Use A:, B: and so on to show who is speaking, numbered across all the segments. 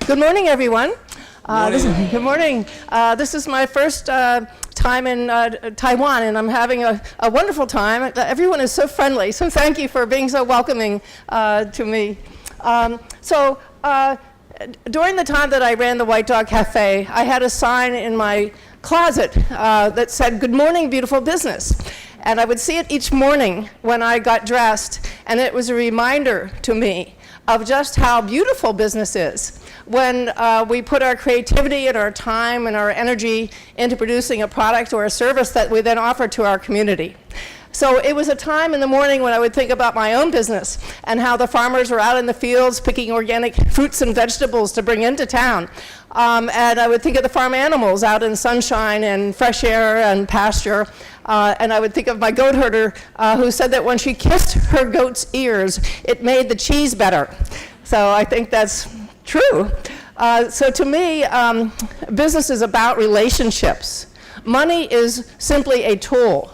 A: Good morning, everyone.
B: Good morning.
A: This is my first time in Taiwan, and I'm having a wonderful time. Everyone is so friendly, so thank you for being so welcoming to me. During the time that I ran the White Dog Cafe, I had a sign in my closet that said, "Good morning, beautiful business." And I would see it each morning when I got dressed, and it was a reminder to me of just how beautiful business is when we put our creativity and our time and our energy into producing a product or a service that we then offer to our community. So it was a time in the morning when I would think about my own business and how the farmers were out in the fields picking organic fruits and vegetables to bring into town. And I would think of the farm animals out in sunshine and fresh air and pasture. And I would think of my goat herder who said that when she kissed her goat's ears, it made the cheese better. So I think that's true. So to me, business is about relationships. Money is simply a tool.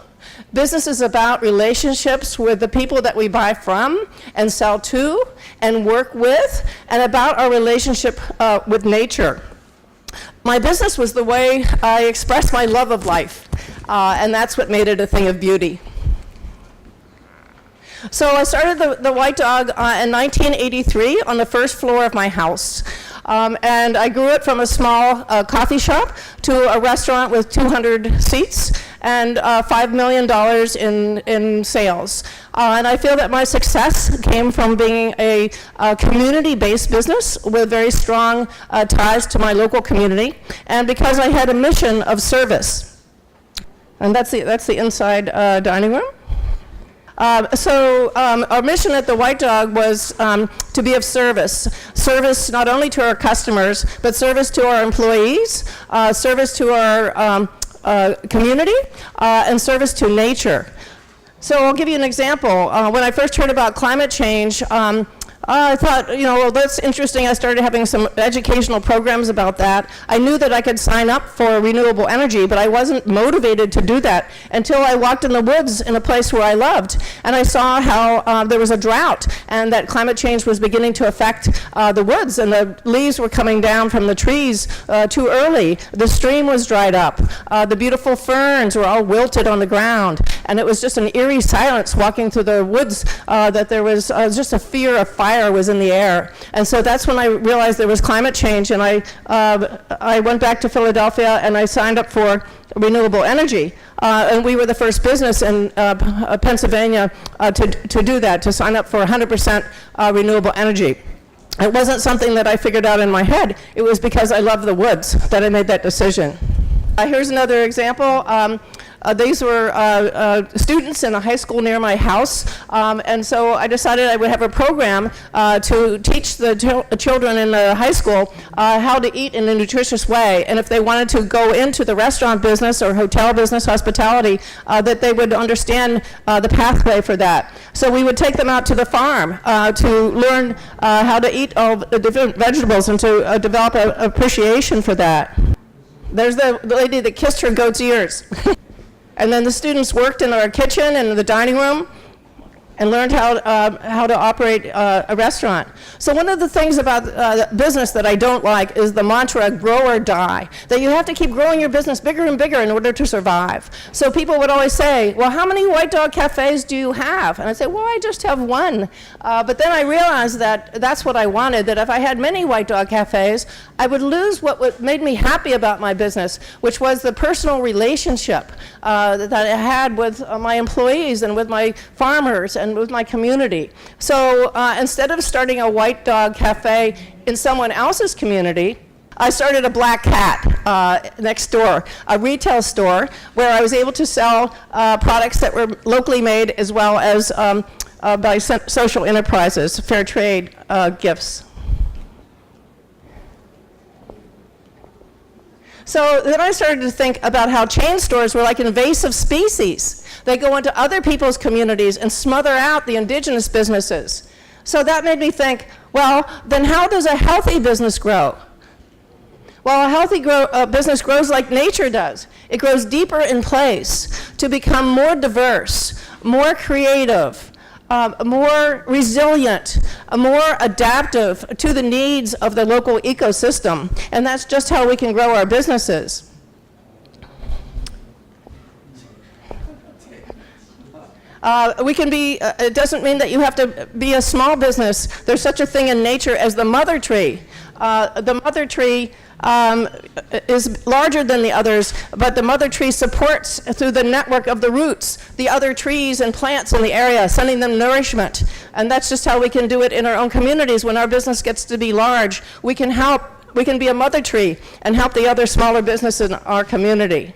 A: Business is about relationships with the people that we buy from and sell to and work with, and about our relationship with nature. My business was the way I expressed my love of life, and that's what made it a thing of beauty. So I started the White Dog in 1983 on the first floor of my house. And I grew it from a small coffee shop to a restaurant with 200 seats and $5 million in sales. And I feel that my success came from being a community-based business with very strong ties to my local community, and because I had a mission of service. And that's the inside dining room. Our mission at the White Dog was to be of service. Service not only to our customers, but service to our employees, service to our community, and service to nature. So I'll give you an example. When I first heard about climate change, I thought, well, that's interesting. I started having some educational programs about that. I knew that I could sign up for renewable energy, but I wasn't motivated to do that until I walked in the woods in a place where I loved, and I saw how there was a drought, and that climate change was beginning to affect the woods, and the leaves were coming down from the trees too early. The stream was dried up. The beautiful ferns were all wilted on the ground, and it was just an eerie silence walking through the woods, that there was just a fear of fire was in the air. And so that's when I realized there was climate change, and I went back to Philadelphia and I signed up for renewable energy. And we were the first business in Pennsylvania to do that, to sign up for 100% renewable energy. It wasn't something that I figured out in my head. It was because I love the woods that I made that decision. Here's another example. These were students in a high school near my house, and so I decided I would have a program to teach the children in the high school how to eat in a nutritious way, and if they wanted to go into the restaurant business or hotel business, hospitality, that they would understand the pathway for that. So we would take them out to the farm to learn how to eat all the different vegetables and to develop an appreciation for that. There's the lady that kissed her goat's ears. And then the students worked in our kitchen and the dining room and learned how to operate a restaurant. So one of the things about business that I don't like is the mantra, grow or die, that you have to keep growing your business bigger and bigger in order to survive. So people would always say, well, how many White Dog cafes do you have? And I'd say, well, I just have one. But then I realized that that's what I wanted, that if I had many White Dog cafes, I would lose what made me happy about my business, which was the personal relationship that I had with my employees and with my farmers and with my community. So instead of starting a White Dog Cafe in someone else's community, I started a Black Cat next door, a retail store where I was able to sell products that were locally made as well as by social enterprises, fair trade gifts. So then I started to think about how chain stores were like invasive species. They go into other people's communities and smother out the indigenous businesses. So that made me think, well, then how does a healthy business grow? Well, a healthy business grows like nature does. It grows deeper in place to become more diverse, more creative, more resilient, more adaptive to the needs of the local ecosystem. And that's just how we can grow our businesses. We can be, it doesn't mean that you have to be a small business. There's such a thing in nature as the mother tree. The mother tree is larger than the others, but the mother tree supports through the network of the roots the other trees and plants in the area, sending them nourishment. And that's just how we can do it in our own communities. When our business gets to be large, we can help, we can be a mother tree and help the other smaller businesses in our community.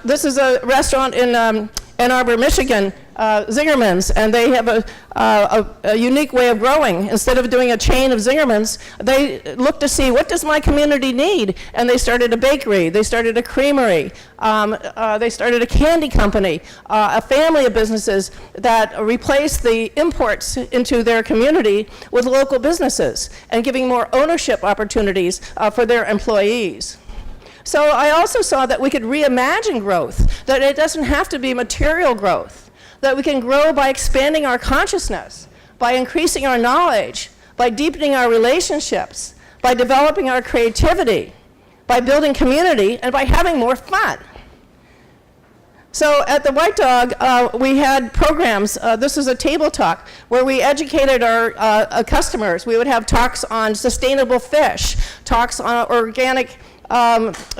A: This is a restaurant in Ann Arbor, Michigan, Zingerman's, and they have a unique way of growing. Instead of doing a chain of Zingerman's, they looked to see, what does my community need? And they started a bakery, they started a creamery, they started a candy company, a family of businesses that replaced the imports into their community with local businesses and giving more ownership opportunities for their employees. So I also saw that we could reimagine growth, that it doesn't have to be material growth, that we can grow by expanding our consciousness, by increasing our knowledge, by deepening our relationships, by developing our creativity, by building community, and by having more fun. So at the White Dog, we had programs. This is a table talk where we educated our customers. We would have talks on sustainable fish, talks on organic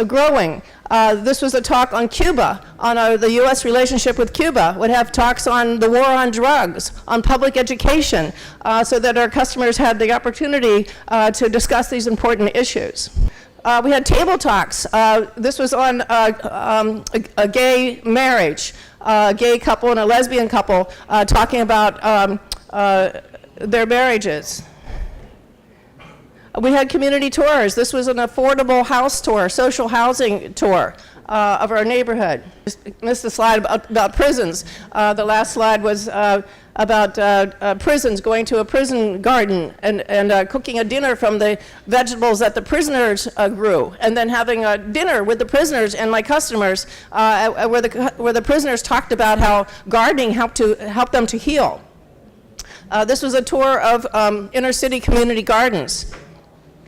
A: growing. This was a talk on Cuba, on the U.S. relationship with Cuba. Would have talks on the war on drugs, on public education, so that our customers had the opportunity to discuss these important issues. We had table talks. This was on a gay marriage, a gay couple and a lesbian couple talking about their marriages. We had community tours. This was an affordable house tour, social housing tour of our neighborhood. Missed the slide about prisons. The last slide was about prisons, going to a prison garden and cooking a dinner from the vegetables that the prisoners grew, and then having a dinner with the prisoners and my customers where the prisoners talked about how gardening helped them to heal. This was a tour of inner city community gardens.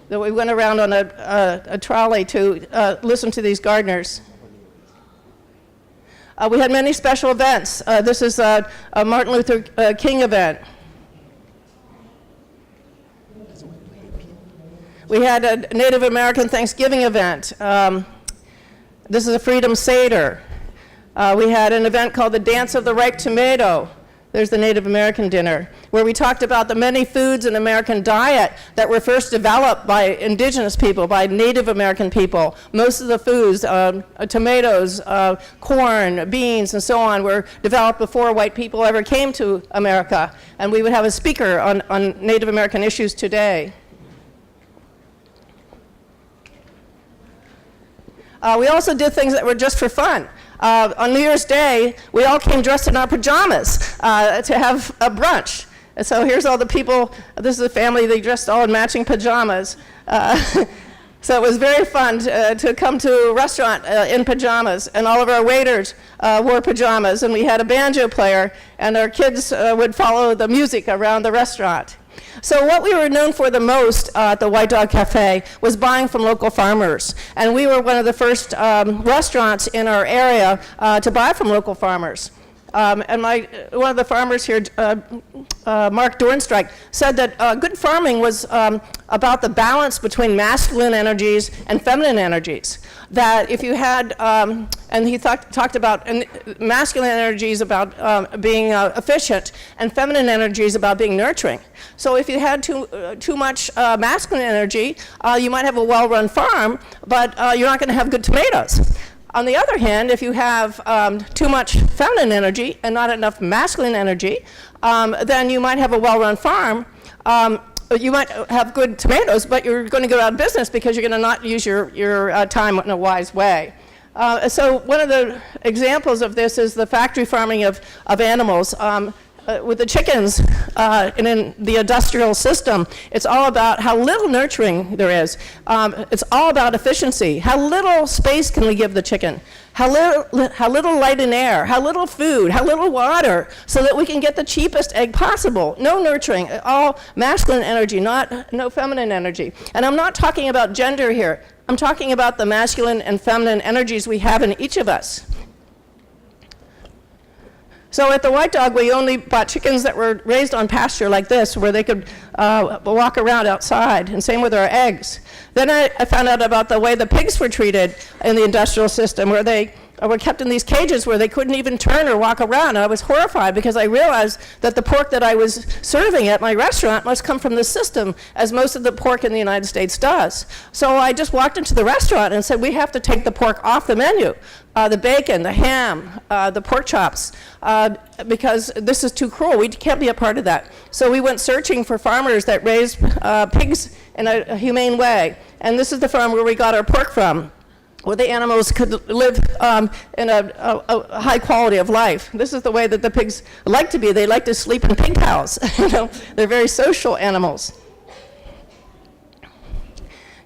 A: We went around on a trolley to listen to these gardeners. We had many special events. This is a Martin Luther King event. We had a Native American Thanksgiving event. This is a Freedom Seder. We had an event called the Dance of the Ripe Tomato. There's the Native American dinner, where we talked about the many foods in the American diet that were first developed by indigenous people, by Native American people. Most of the foods, tomatoes, corn, beans, and so on, were developed before white people ever came to America. And we would have a speaker on Native American issues today. We also did things that were just for fun. On New Year's Day, we all came dressed in our pajamas to have a brunch. And so here's all the people. This is a family. They dressed all in matching pajamas. So it was very fun to come to a restaurant in pajamas. And all of our waiters wore pajamas. And we had a banjo player. And our kids would follow the music around the restaurant. So what we were known for the most at the White Dog Cafe was buying from local farmers. And we were one of the first restaurants in our area to buy from local farmers. And one of the farmers here, Mark Dornstrike, said that good farming was about the balance between masculine energies and feminine energies. That if you had, and he talked about masculine energies about being efficient, and feminine energies about being nurturing. So if you had too much masculine energy, you might have a well-run farm, but you're not going to have good tomatoes. On the other hand, if you have too much feminine energy and not enough masculine energy, then you might have a well-run farm. You might have good tomatoes, but you're going to go out of business because you're going to not use your time in a wise way. So one of the examples of this is the factory farming of animals. with the chickens and in the industrial system, it's all about how little nurturing there is. It's all about efficiency. How little space can we give the chicken? How little light and air, how little food, how little water, so that we can get the cheapest egg possible. No nurturing, all masculine energy, no feminine energy. And I'm not talking about gender here. I'm talking about the masculine and feminine energies we have in each of us. So at the White Dog, we only bought chickens that were raised on pasture like this, where they could walk around outside, and same with our eggs. Then I found out about the way the pigs were treated in the industrial system, where they were kept in these cages where they couldn't even turn or walk around. I was horrified because I realized that the pork that I was serving at my restaurant must come from the system, as most of the pork in the United States does. So I just walked into the restaurant and said, we have to take the pork off the menu. The bacon, the ham, the pork chops, because this is too cruel. We can't be a part of that. So we went searching for farmers that raised pigs in a humane way. And this is the farm where we got our pork from, where the animals could live in a high quality of life. This is the way that the pigs like to be. They like to sleep in pig house. They're very social animals.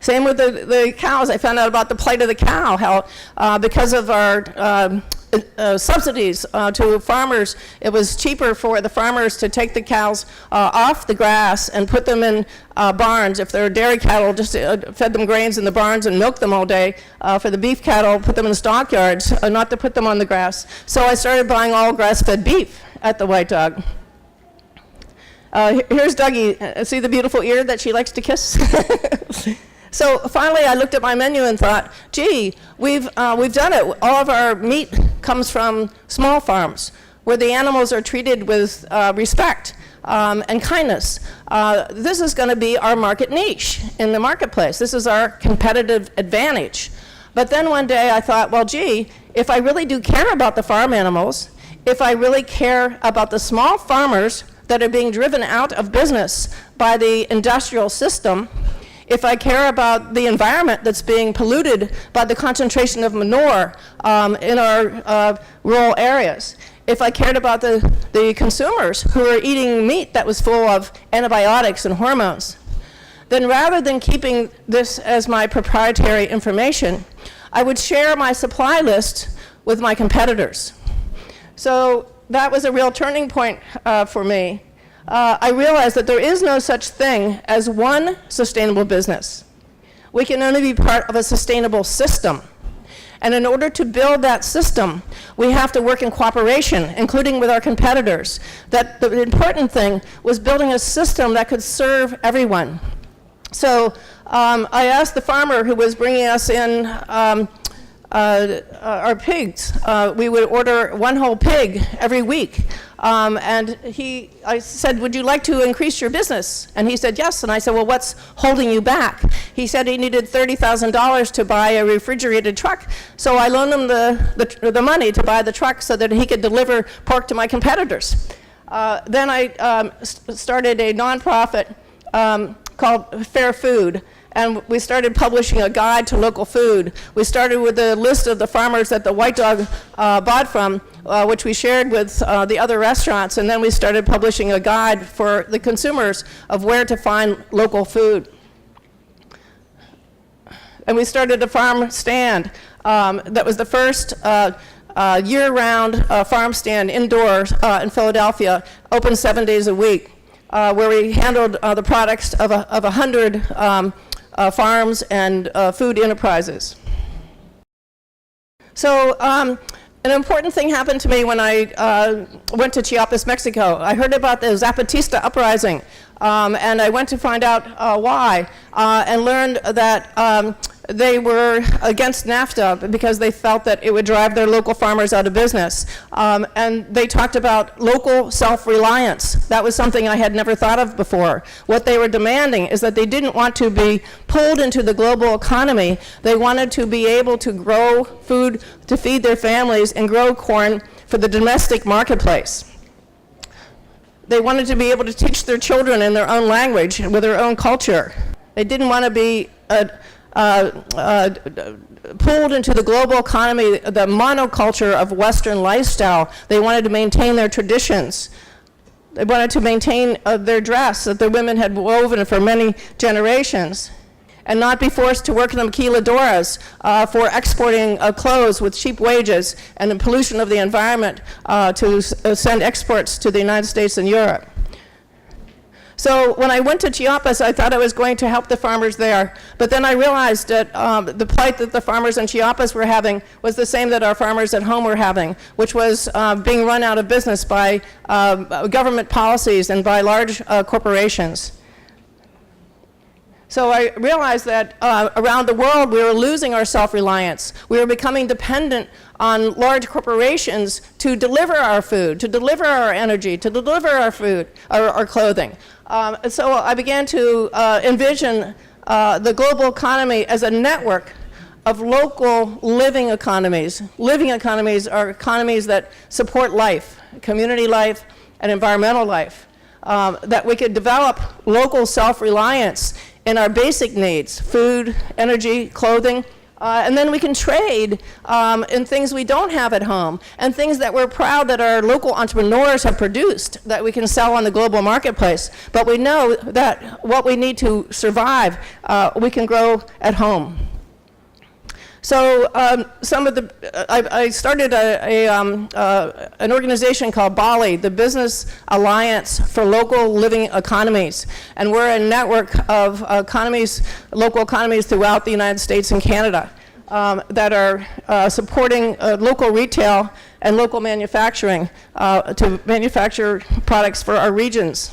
A: Same with the cows. I found out about the plight of the cow, how because of our subsidies to farmers, it was cheaper for the farmers to take the cows off the grass and put them in barns. If they're dairy cattle, just fed them grains in the barns and milked them all day. For the beef cattle, put them in the stockyards, not to put them on the grass. So I started buying all grass-fed beef at the White Dog. Here's Dougie. See the beautiful ear that she likes to kiss? So finally, I looked at my menu and thought, gee, we've done it. All of our meat comes from small farms, where the animals are treated with respect and kindness. This is going to be our market niche in the marketplace. This is our competitive advantage. But then one day I thought, well, gee, if I really do care about the farm animals, if I really care about the small farmers that are being driven out of business by the industrial system, if I care about the environment that's being polluted by the concentration of manure in our rural areas, if I cared about the consumers who are eating meat that was full of antibiotics and hormones, then rather than keeping this as my proprietary information, I would share my supply list with my competitors. So that was a real turning point for me. I realized that there is no such thing as one sustainable business. We can only be part of a sustainable system. And in order to build that system, we have to work in cooperation, including with our competitors. That the important thing was building a system that could serve everyone. So I asked the farmer who was bringing us in our pigs. We would order one whole pig every week. And I said, would you like to increase your business? And he said, yes. And I said, well, what's holding you back? He said he needed $30,000 to buy a refrigerated truck. So I loaned him the money to buy the truck so that he could deliver pork to my competitors. Then I started a nonprofit called Fair Food. And we started publishing a guide to local food. We started with a list of the farmers that the White Dog bought from, which we shared with the other restaurants, and then we started publishing a guide for the consumers of where to find local food. And we started a farm stand that was the first year-round farm stand indoors in Philadelphia, open 7 days a week, where we handled the products of 100 farms and food enterprises. So an important thing happened to me when I went to Chiapas, Mexico. I heard about the Zapatista uprising, and I went to find out why, and learned that they were against NAFTA because they felt that it would drive their local farmers out of business. And they talked about local self-reliance. That was something I had never thought of before. What they were demanding is that they didn't want to be pulled into the global economy. They wanted to be able to grow food to feed their families and grow corn for the domestic marketplace. They wanted to be able to teach their children in their own language with their own culture. They didn't want to be pulled into the global economy, the monoculture of Western lifestyle. They wanted to maintain their traditions. They wanted to maintain their dress that the women had woven for many generations, and not be forced to work in the maquiladoras for exporting clothes with cheap wages and the pollution of the environment to send exports to the United States and Europe. So when I went to Chiapas, I thought I was going to help the farmers there, but then I realized that the plight that the farmers in Chiapas were having was the same that our farmers at home were having, which was being run out of business by government policies and by large corporations. So I realized that around the world we were losing our self-reliance. We were becoming dependent on large corporations to deliver our food, to deliver our energy, to deliver our food, our clothing. So I began to envision the global economy as a network of local living economies. Living economies are economies that support life, community life, and environmental life. That we could develop local self-reliance in our basic needs, food, energy, clothing, and then we can trade in things we don't have at home and things that we're proud that our local entrepreneurs have produced that we can sell on the global marketplace. But we know that what we need to survive, we can grow at home. So I started an organization called BALI, the Business Alliance for Local Living Economies. And we're a network of local economies throughout the United States and Canada that are supporting local retail and local manufacturing to manufacture products for our regions.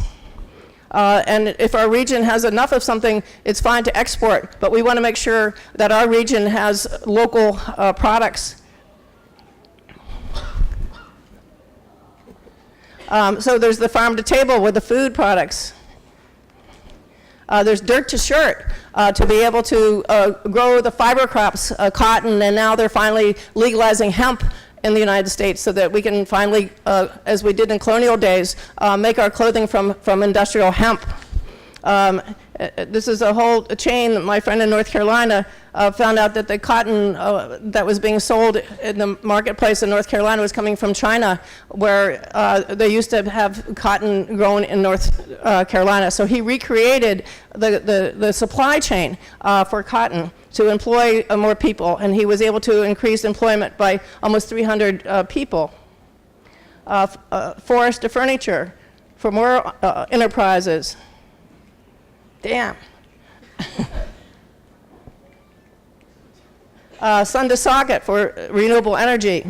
A: And if our region has enough of something, it's fine to export, but we want to make sure that our region has local products. So there's the farm to table with the food products. There's dirt to shirt to be able to grow the fiber crops, cotton, and now they're finally legalizing hemp in the United States so that we can finally, as we did in colonial days, make our clothing from industrial hemp. This is a whole chain. My friend in North Carolina found out that the cotton that was being sold in the marketplace in North Carolina was coming from China, where they used to have cotton grown in North Carolina. So he recreated the supply chain for cotton to employ more people, and he was able to increase employment by almost 300 people. Forest to furniture for more enterprises. Damn. Sun to socket for renewable energy.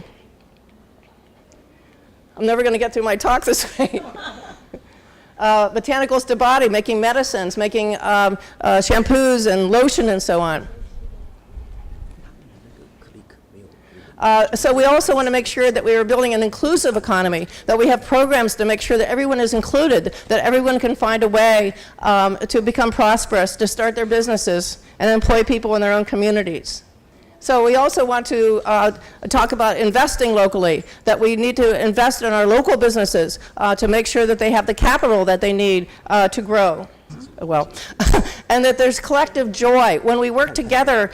A: I'm never going to get through my talk this way. Botanicals to body, making medicines, making shampoos and lotion and so on. So we also want to make sure that we are building an inclusive economy, that we have programs to make sure that everyone is included, that everyone can find a way to become prosperous, to start their businesses, and employ people in their own communities. So we also want to talk about investing locally, that we need to invest in our local businesses to make sure that they have the capital that they need to grow. Well, and that there's collective joy. When we work together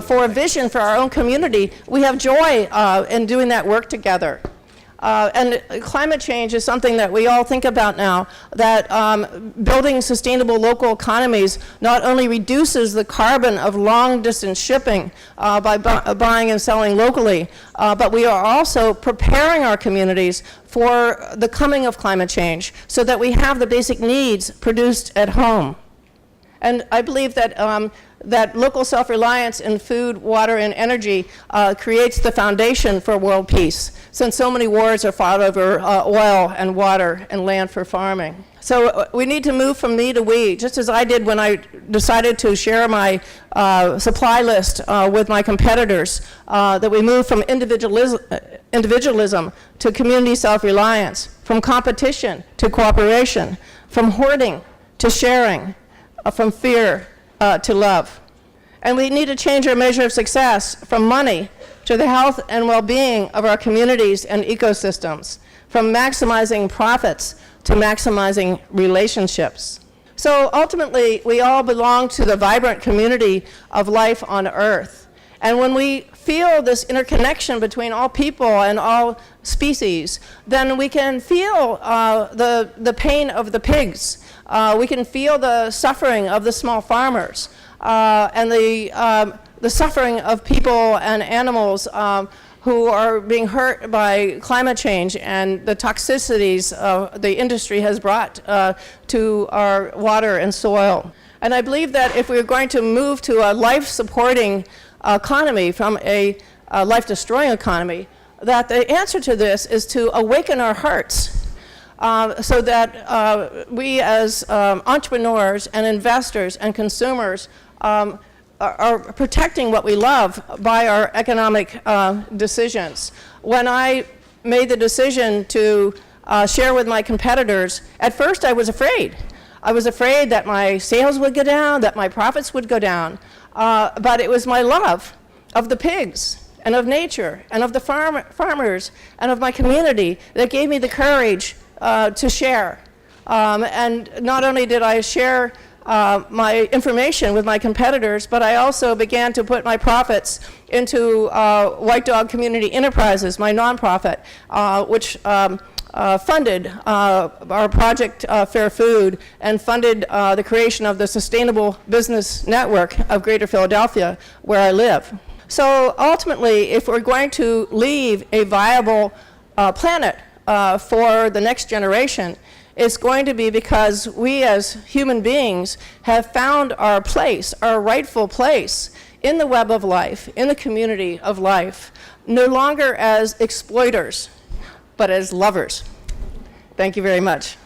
A: for a vision for our own community, we have joy in doing that work together. And climate change is something that we all think about now, that building sustainable local economies not only reduces the carbon of long-distance shipping by buying and selling locally, but we are also preparing our communities for the coming of climate change so that we have the basic needs produced at home. And I believe that that local self-reliance in food, water, and energy creates the foundation for world peace, since so many wars are fought over oil and water and land for farming. So we need to move from me to we, just as I did when I decided to share my supply list with my competitors, that we move from individualism to community self-reliance, from competition to cooperation, from hoarding to sharing, from fear to love. And we need to change our measure of success from money to the health and well-being of our communities and ecosystems, from maximizing profits to maximizing relationships. So ultimately, we all belong to the vibrant community of life on Earth. And when we feel this interconnection between all people and all species, then we can feel the pain of the pigs. We can feel the suffering of the small farmers and the suffering of people and animals who are being hurt by climate change and the toxicities the industry has brought to our water and soil. And I believe that if we're going to move to a life-supporting economy from a life-destroying economy, that the answer to this is to awaken our hearts so that we as entrepreneurs and investors and consumers are protecting what we love by our economic decisions. When I made the decision to share with my competitors, at first I was afraid. I was afraid that my sales would go down, that my profits would go down. But it was my love of the pigs and of nature and of the farmers and of my community that gave me the courage to share. And not only did I share my information with my competitors, but I also began to put my profits into White Dog Community Enterprises, my nonprofit, which funded our project Fair Food and funded the creation of the Sustainable Business Network of Greater Philadelphia, where I live. So ultimately, if we're going to leave a viable planet for the next generation, it's going to be because we as human beings have found our place, our rightful place in the web of life, in the community of life, no longer as exploiters, but as lovers. Thank you very much.